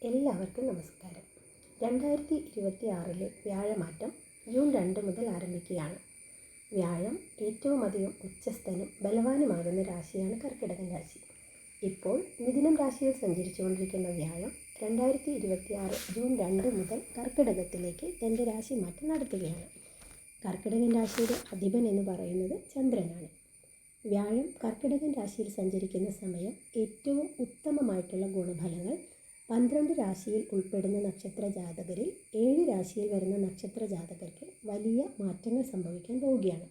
എല്ലാവർക്കും നമസ്കാരം. 2026 വ്യാഴമാറ്റം ജൂൺ 2 മുതൽ ആരംഭിക്കുകയാണ്. വ്യാഴം ഏറ്റവും അധികം ഉച്ചസ്ഥനും ബലവാനുമാകുന്ന രാശിയാണ് കർക്കിടകൻ രാശി. ഇപ്പോൾ മിഥുനം രാശിയിൽ സഞ്ചരിച്ചുകൊണ്ടിരിക്കുന്ന വ്യാഴം 2026 ജൂൺ 2 മുതൽ കർക്കിടകത്തിലേക്ക് തൻ്റെ രാശി മാറ്റം നടത്തുകയാണ്. കർക്കിടകൻ രാശിയുടെ അധിപൻ എന്ന് പറയുന്നത് ചന്ദ്രനാണ്. വ്യാഴം കർക്കിടകൻ രാശിയിൽ സഞ്ചരിക്കുന്ന സമയം ഏറ്റവും ഉത്തമമായിട്ടുള്ള ഗുണഫലങ്ങൾ 12 രാശിയിൽ ഉൾപ്പെടുന്ന നക്ഷത്ര ജാതകരിൽ 7 രാശിയിൽ വരുന്ന നക്ഷത്ര ജാതകർക്ക് വലിയ മാറ്റങ്ങൾ സംഭവിക്കാൻ പോവുകയാണ്.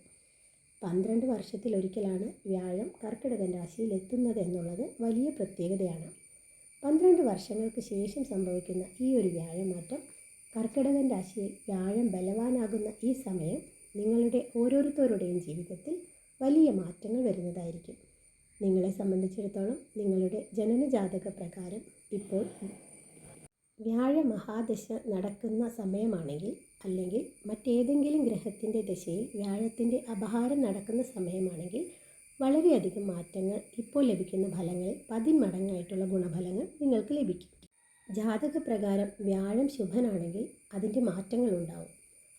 12 വർഷത്തിലൊരിക്കലാണ് വ്യാഴം കർക്കിടകൻ രാശിയിൽ എത്തുന്നത് എന്നുള്ളത് വലിയ പ്രത്യേകതയാണ്. 12 വർഷങ്ങൾക്ക് ശേഷം സംഭവിക്കുന്ന ഈ ഒരു വ്യാഴമാറ്റം, കർക്കിടകൻ രാശിയിൽ വ്യാഴം ബലവാനാകുന്ന ഈ സമയം നിങ്ങളുടെ ഓരോരുത്തരുടെയും ജീവിതത്തിൽ വലിയ മാറ്റങ്ങൾ വരുന്നതായിരിക്കും. നിങ്ങളെ സംബന്ധിച്ചിടത്തോളം നിങ്ങളുടെ ജനനജാതക പ്രകാരം ഇപ്പോൾ വ്യാഴ മഹാദശ നടക്കുന്ന സമയമാണെങ്കിൽ, അല്ലെങ്കിൽ മറ്റേതെങ്കിലും ഗ്രഹത്തിൻ്റെ ദശയിൽ വ്യാഴത്തിൻ്റെ അപഹാരം നടക്കുന്ന സമയമാണെങ്കിൽ വളരെയധികം മാറ്റങ്ങൾ ഇപ്പോൾ ലഭിക്കുന്ന ഫലങ്ങളിൽ 10 മടങ്ങായിട്ടുള്ള ഗുണഫലങ്ങൾ നിങ്ങൾക്ക് ലഭിക്കും. ജാതകപ്രകാരം വ്യാഴം ശുഭനാണെങ്കിൽ അതിൻ്റെ മാറ്റങ്ങളുണ്ടാവും.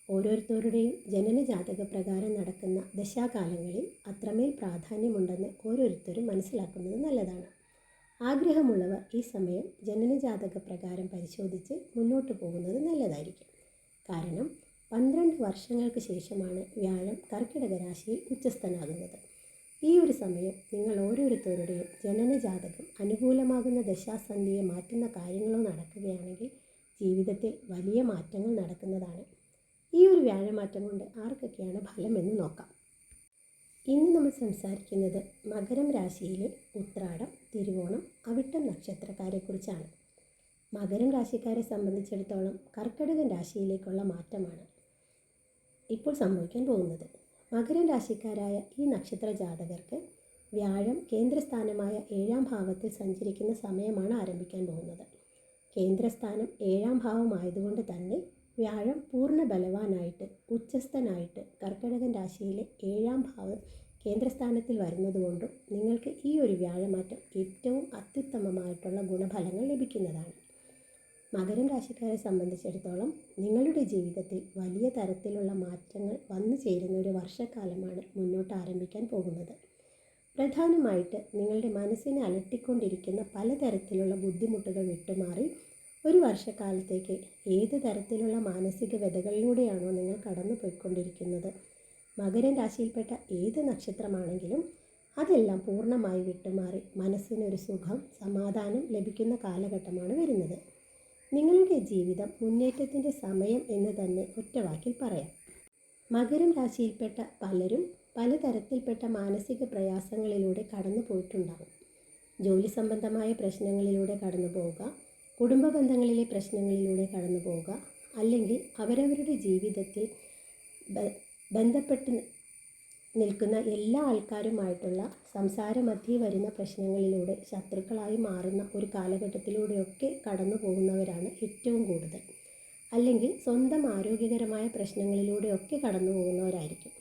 ഓരോരുത്തരുടെയും ജനനജാതക പ്രകാരം നടക്കുന്ന ദശാകാലങ്ങളിൽ അത്രമേൽ പ്രാധാന്യമുണ്ടെന്ന് ഓരോരുത്തരും മനസ്സിലാക്കുന്നത് നല്ലതാണ്. ആഗ്രഹമുള്ളവർ ഈ സമയം ജനനജാതക പ്രകാരം പരിശോധിച്ച് മുന്നോട്ട് പോകുന്നത് നല്ലതായിരിക്കും. കാരണം 12 വർഷങ്ങൾക്ക് ശേഷമാണ് വ്യാഴം കർക്കിടക രാശിയിൽ ഉച്ചസ്ഥനാകുന്നത്. ഈ ഒരു സമയം നിങ്ങൾ ഓരോരുത്തരുടെയും ജനനജാതകം അനുകൂലമാകുന്ന ദശാസന്ധിയെ മാറ്റുന്ന കാര്യങ്ങളോ നടക്കുകയാണെങ്കിൽ ജീവിതത്തിൽ വലിയ മാറ്റങ്ങൾ നടക്കുന്നതാണ്. ഈ ഒരു വ്യാഴമാറ്റം കൊണ്ട് ആർക്കൊക്കെയാണ് ഫലമെന്ന് നോക്കാം. ഇന്ന് നമ്മൾ സംസാരിക്കുന്നത് മകരം രാശിയിലെ ഉത്രാടം, തിരുവോണം, അവിട്ടം നക്ഷത്രക്കാരെക്കുറിച്ചാണ്. മകരം രാശിക്കാരെ സംബന്ധിച്ചിടത്തോളം കർക്കിടകൻ രാശിയിലേക്കുള്ള മാറ്റമാണ് ഇപ്പോൾ സംഭവിക്കാൻ പോകുന്നത്. മകരം രാശിക്കാരായ ഈ നക്ഷത്ര ജാതകർക്ക് വ്യാഴം കേന്ദ്രസ്ഥാനമായ 7ാം ഭാവത്തിൽ സഞ്ചരിക്കുന്ന സമയമാണ് ആരംഭിക്കാൻ പോകുന്നത്. കേന്ദ്രസ്ഥാനം 7ാം ഭാവമായതുകൊണ്ട് തന്നെ വ്യാഴം പൂർണ്ണ ബലവാനായിട്ട് ഉച്ചസ്ഥനായിട്ട് കർക്കിടകൻ രാശിയിലെ 7ാം ഭാവം കേന്ദ്രസ്ഥാനത്തിൽ വരുന്നതുകൊണ്ടും നിങ്ങൾക്ക് ഈ ഒരു വ്യാഴമാറ്റം ഏറ്റവും അത്യുത്തമമായിട്ടുള്ള ഗുണഫലങ്ങൾ ലഭിക്കുന്നതാണ്. മകരം രാശിക്കാരെ സംബന്ധിച്ചിടത്തോളം നിങ്ങളുടെ ജീവിതത്തിൽ വലിയ തരത്തിലുള്ള മാറ്റങ്ങൾ വന്നു ചേരുന്ന ഒരു വർഷക്കാലമാണ് മുന്നോട്ട് ആരംഭിക്കാൻ പോകുന്നത്. പ്രധാനമായിട്ട് നിങ്ങളുടെ മനസ്സിനെ അലട്ടിക്കൊണ്ടിരിക്കുന്ന പലതരത്തിലുള്ള ബുദ്ധിമുട്ടുകൾ വിട്ടുമാറി ഒരു വർഷക്കാലത്തേക്ക് ഏത് തരത്തിലുള്ള മാനസിക വ്യതകളിലൂടെയാണോ നിങ്ങൾ കടന്നു പോയിക്കൊണ്ടിരിക്കുന്നത്, മകരം രാശിയിൽപ്പെട്ട ഏത് നക്ഷത്രമാണെങ്കിലും അതെല്ലാം പൂർണ്ണമായി വിട്ടുമാറി മനസ്സിനൊരു സുഖം, സമാധാനം ലഭിക്കുന്ന കാലഘട്ടമാണ് വരുന്നത്. നിങ്ങളുടെ ജീവിതം മുന്നേറ്റത്തിൻ്റെ സമയം എന്ന് തന്നെ ഒറ്റവാക്കിൽ പറയാം. മകരം രാശിയിൽപ്പെട്ട പലരും പലതരത്തിൽപ്പെട്ട മാനസിക പ്രയാസങ്ങളിലൂടെ കടന്നു പോയിട്ടുണ്ടാകും. ജോലി സംബന്ധമായ പ്രശ്നങ്ങളിലൂടെ കടന്നു പോവുക, കുടുംബ ബന്ധങ്ങളിലെ പ്രശ്നങ്ങളിലൂടെ കടന്നു പോവുക, അല്ലെങ്കിൽ അവരവരുടെ ജീവിതത്തിൽ ബന്ധപ്പെട്ട് നിൽക്കുന്ന എല്ലാ ആൾക്കാരുമായിട്ടുള്ള സംസാരമധ്യേ വരുന്ന പ്രശ്നങ്ങളിലൂടെ ശത്രുക്കളായി മാറുന്ന ഒരു കാലഘട്ടത്തിലൂടെയൊക്കെ കടന്നു പോകുന്നവരാണ് ഏറ്റവും കൂടുതൽ. അല്ലെങ്കിൽ സ്വന്തം ആരോഗ്യകരമായ പ്രശ്നങ്ങളിലൂടെയൊക്കെ കടന്നു പോകുന്നവരായിരിക്കും.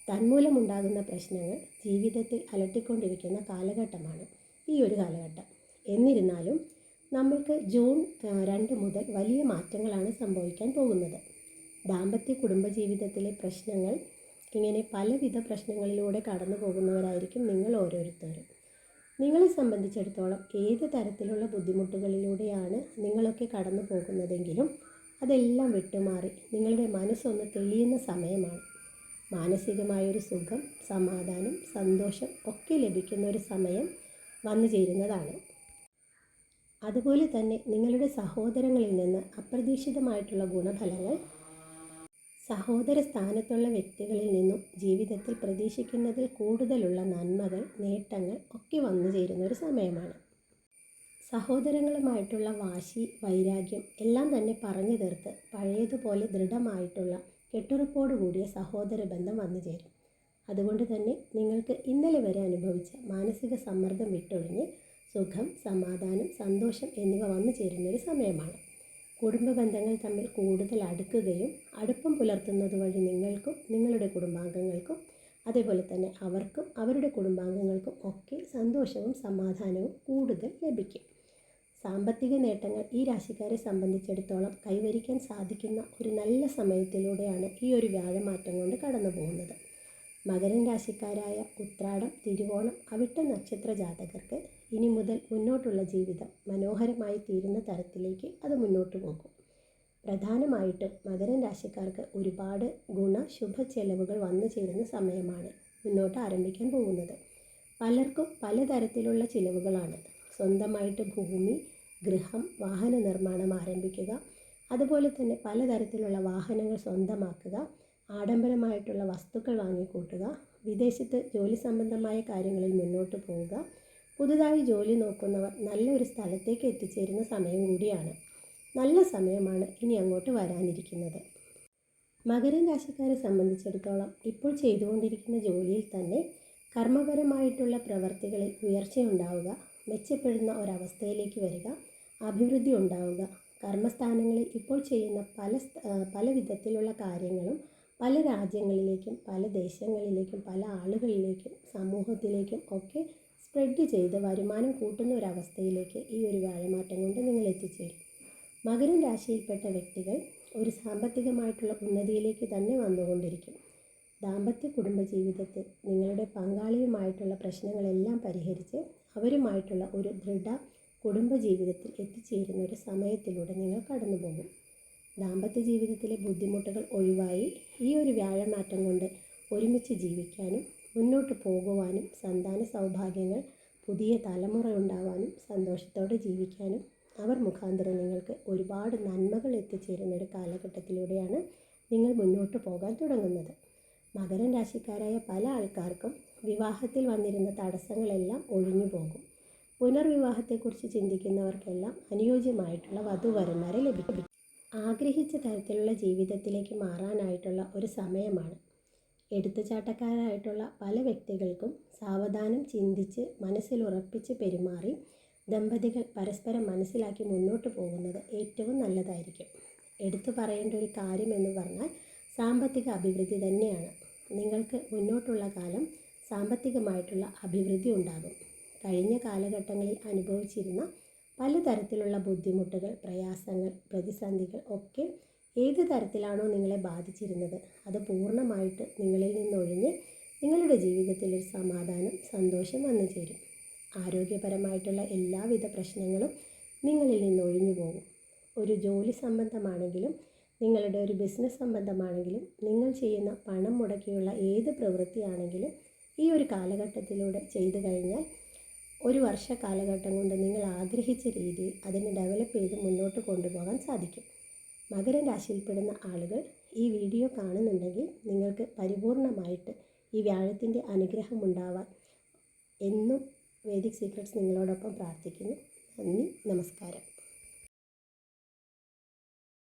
തന്മൂലമുണ്ടാകുന്ന പ്രശ്നങ്ങൾ ജീവിതത്തിൽ അലട്ടിക്കൊണ്ടിരിക്കുന്ന കാലഘട്ടമാണ് ഈ ഒരു കാലഘട്ടം. എന്നിരുന്നാലും നമ്മൾക്ക് ജൂൺ 2 മുതൽ വലിയ മാറ്റങ്ങളാണ് സംഭവിക്കാൻ പോകുന്നത്. ദാമ്പത്യ കുടുംബജീവിതത്തിലെ പ്രശ്നങ്ങൾ, ഇങ്ങനെ പലവിധ പ്രശ്നങ്ങളിലൂടെ കടന്നു പോകുന്നവരായിരിക്കും നിങ്ങൾ ഓരോരുത്തരും. നിങ്ങളെ സംബന്ധിച്ചിടത്തോളം ഏത് തരത്തിലുള്ള ബുദ്ധിമുട്ടുകളിലൂടെയാണ് നിങ്ങളൊക്കെ കടന്നു പോകുന്നതെങ്കിലും അതെല്ലാം വിട്ടുമാറി നിങ്ങളുടെ മനസ്സൊന്ന് തെളിയുന്ന സമയമാണ്. മാനസികമായൊരു സുഖം, സമാധാനം, സന്തോഷം ഒക്കെ ലഭിക്കുന്ന ഒരു സമയം വന്നു ചേരുന്നതാണ്. അതുപോലെ തന്നെ നിങ്ങളുടെ സഹോദരങ്ങളിൽ നിന്ന് അപ്രതീക്ഷിതമായിട്ടുള്ള ഗുണഫലങ്ങൾ, സഹോദര സ്ഥാനത്തുള്ള വ്യക്തികളിൽ നിന്നും ജീവിതത്തിൽ പ്രതീക്ഷിക്കുന്നതിൽ കൂടുതലുള്ള നന്മകൾ, നേട്ടങ്ങൾ ഒക്കെ വന്നു ചേരുന്ന ഒരു സമയമാണ്. സഹോദരങ്ങളുമായിട്ടുള്ള വാശി, വൈരാഗ്യം എല്ലാം തന്നെ പറഞ്ഞു തീർത്ത് പഴയതുപോലെ ദൃഢമായിട്ടുള്ള കെട്ടുറപ്പോടു കൂടിയ സഹോദര ബന്ധം വന്നു ചേരും. അതുകൊണ്ട് തന്നെ നിങ്ങൾക്ക് ഇന്നലെ വരെ അനുഭവിച്ച മാനസിക സമ്മർദ്ദം വിട്ടൊഴിഞ്ഞ് സുഖം, സമാധാനം, സന്തോഷം എന്നിവ വന്നു ചേരുന്നൊരു സമയമാണ്. കുടുംബ ബന്ധങ്ങൾ തമ്മിൽ കൂടുതൽ അടുക്കുകയും അടുപ്പം പുലർത്തുന്നത് വഴി നിങ്ങൾക്കും നിങ്ങളുടെ കുടുംബാംഗങ്ങൾക്കും, അതേപോലെ തന്നെ അവർക്കും അവരുടെ കുടുംബാംഗങ്ങൾക്കും ഒക്കെ സന്തോഷവും സമാധാനവും കൂടുതൽ ലഭിക്കും. സാമ്പത്തിക നേട്ടങ്ങൾ ഈ രാശിക്കാരെ സംബന്ധിച്ചിടത്തോളം കൈവരിക്കാൻ സാധിക്കുന്ന ഒരു നല്ല സമയത്തിലൂടെയാണ് ഈ ഒരു വ്യാഴമാറ്റം കൊണ്ട് കടന്നു പോകുന്നത്. മകരം രാശിക്കാരായ ഉത്രാടം, തിരുവോണം, അവിട്ടം നക്ഷത്ര ജാതകർക്ക് ഇനി മുതൽ മുന്നോട്ടുള്ള ജീവിതം മനോഹരമായി തീരുന്ന തരത്തിലേക്ക് അത് മുന്നോട്ട് പോകും. പ്രധാനമായിട്ടും മകരം രാശിക്കാർക്ക് ഒരുപാട് ശുഭ ചെലവുകൾ വന്നു ചേരുന്ന സമയമാണ് മുന്നോട്ട് ആരംഭിക്കാൻ പോകുന്നത്. പലർക്കും പലതരത്തിലുള്ള ചിലവുകളാണ്. സ്വന്തമായിട്ട് ഭൂമി, ഗൃഹം, വാഹന നിർമ്മാണം ആരംഭിക്കുക, അതുപോലെ തന്നെ പലതരത്തിലുള്ള വാഹനങ്ങൾ സ്വന്തമാക്കുക, ആഡംബരമായിട്ടുള്ള വസ്തുക്കൾ വാങ്ങിക്കൂട്ടുക, വിദേശത്ത് ജോലി സംബന്ധമായ കാര്യങ്ങളിൽ മുന്നോട്ട് പോവുക, പുതുതായി ജോലി നോക്കുന്നവർ നല്ലൊരു സ്ഥലത്തേക്ക് എത്തിച്ചേരുന്ന സമയം കൂടിയാണ്. നല്ല സമയമാണ് ഇനി അങ്ങോട്ട് വരാനിരിക്കുന്നത്. മകരം രാശിക്കാരെ സംബന്ധിച്ചിടത്തോളം ഇപ്പോൾ ചെയ്തുകൊണ്ടിരിക്കുന്ന ജോലിയിൽ തന്നെ കർമ്മപരമായിട്ടുള്ള പ്രവർത്തികളിൽ ഉയർച്ചയുണ്ടാവുക, മെച്ചപ്പെടുന്ന ഒരവസ്ഥയിലേക്ക് വരിക, അഭിവൃദ്ധി ഉണ്ടാവുക. കർമ്മസ്ഥാനങ്ങളിൽ ഇപ്പോൾ ചെയ്യുന്ന പല വിധത്തിലുള്ള കാര്യങ്ങളും പല രാജ്യങ്ങളിലേക്കും പല ദേശങ്ങളിലേക്കും പല ആളുകളിലേക്കും സമൂഹത്തിലേക്കും ഒക്കെ സ്പ്രെഡ് ചെയ്ത് വരുമാനം കൂട്ടുന്ന ഒരവസ്ഥയിലേക്ക് ഈ ഒരു വ്യാഴമാറ്റം കൊണ്ട് നിങ്ങൾ എത്തിച്ചേരും. മകരം രാശിയിൽപ്പെട്ട വ്യക്തികൾ ഒരു സാമ്പത്തികമായിട്ടുള്ള ഉന്നതിയിലേക്ക് തന്നെ വന്നുകൊണ്ടിരിക്കും. ദാമ്പത്യ കുടുംബ ജീവിതത്തിൽ നിങ്ങളുടെ പങ്കാളിയുമായിട്ടുള്ള പ്രശ്നങ്ങളെല്ലാം പരിഹരിച്ച് അവരുമായിട്ടുള്ള ഒരു ദൃഢ കുടുംബ ജീവിതത്തിൽ എത്തിച്ചേരുന്ന ഒരു സമയത്തിലൂടെ നിങ്ങൾ കടന്നു പോകും. ദാമ്പത്യ ജീവിതത്തിലെ ബുദ്ധിമുട്ടുകൾ ഒഴിവായി ഈ ഒരു വ്യാഴമാറ്റം കൊണ്ട് ഒരുമിച്ച് ജീവിക്കാനും മുന്നോട്ട് പോകുവാനും സന്താന സൗഭാഗ്യങ്ങൾ, പുതിയ തലമുറ ഉണ്ടാവാനും സന്തോഷത്തോടെ ജീവിക്കാനും അവർ മുഖാന്തരം നിങ്ങൾക്ക് ഒരുപാട് നന്മകൾ എത്തിച്ചേരുന്ന ഒരു കാലഘട്ടത്തിലൂടെയാണ് നിങ്ങൾ മുന്നോട്ട് പോകാൻ തുടങ്ങുന്നത്. മകരം രാശിക്കാരായ പല ആൾക്കാർക്കും വിവാഹത്തിൽ വന്നിരുന്ന തടസ്സങ്ങളെല്ലാം ഒഴിഞ്ഞു പോകും. പുനർവിവാഹത്തെക്കുറിച്ച് ചിന്തിക്കുന്നവർക്കെല്ലാം അനുയോജ്യമായിട്ടുള്ള വധുവരന്മാരെ ലഭിക്കും. ആഗ്രഹിച്ച തരത്തിലുള്ള ജീവിതത്തിലേക്ക് മാറാനായിട്ടുള്ള ഒരു സമയമാണ്. എടുത്തുചാട്ടക്കാരായിട്ടുള്ള പല വ്യക്തികൾക്കും സാവധാനം ചിന്തിച്ച് മനസ്സിൽ ഉറപ്പിച്ച് പെരുമാറി ദമ്പതികൾ പരസ്പരം മനസ്സിലാക്കി മുന്നോട്ട് പോകുന്നത് ഏറ്റവും നല്ലതായിരിക്കും. എടുത്തു പറയേണ്ട ഒരു കാര്യം എന്ന് പറഞ്ഞാൽ സാമ്പത്തിക അഭിവൃദ്ധി തന്നെയാണ്. നിങ്ങൾക്ക് മുന്നോട്ടുള്ള കാലം സാമ്പത്തികമായിട്ടുള്ള അഭിവൃദ്ധി ഉണ്ടാകും. കഴിഞ്ഞ കാലഘട്ടങ്ങളിൽ അനുഭവിച്ചിരുന്ന പലതരത്തിലുള്ള ബുദ്ധിമുട്ടുകൾ, പ്രയാസങ്ങൾ, പ്രതിസന്ധികൾ ഒക്കെ ഏത് തരത്തിലാണോ നിങ്ങളെ ബാധിച്ചിരുന്നത് അത് പൂർണ്ണമായിട്ട് നിങ്ങളിൽ നിന്നൊഴിഞ്ഞ് നിങ്ങളുടെ ജീവിതത്തിൽ ഒരു സമാധാനം, സന്തോഷം വന്നു ചേരും. ആരോഗ്യപരമായിട്ടുള്ള എല്ലാവിധ പ്രശ്നങ്ങളും നിങ്ങളിൽ നിന്നൊഴിഞ്ഞു പോകും. ഒരു ജോലി സംബന്ധമാണെങ്കിലും നിങ്ങളുടെ ഒരു ബിസിനസ് സംബന്ധമാണെങ്കിലും നിങ്ങൾ ചെയ്യുന്ന പണം മുടക്കിയുള്ള ഏത് പ്രവൃത്തിയാണെങ്കിലും ഈ ഒരു കാലഘട്ടത്തിലൂടെ ചെയ്തു കഴിഞ്ഞാൽ ഒരു വർഷ കാലഘട്ടം കൊണ്ട് നിങ്ങൾ ആഗ്രഹിച്ച രീതിയിൽ അതിനെ ഡെവലപ്പ് ചെയ്ത് മുന്നോട്ട് കൊണ്ടുപോകാൻ സാധിക്കും. മകരം രാശിയിൽപ്പെടുന്ന ആളുകൾ ഈ വീഡിയോ കാണുന്നുണ്ടെങ്കിൽ നിങ്ങൾക്ക് പരിപൂർണമായിട്ട് ഈ വ്യാഴത്തിൻ്റെ അനുഗ്രഹം ഉണ്ടാവാൻ എന്നും വേദിക് സീക്രട്സ് നിങ്ങളോടൊപ്പം പ്രാർത്ഥിക്കുന്നു. നന്ദി, നമസ്കാരം.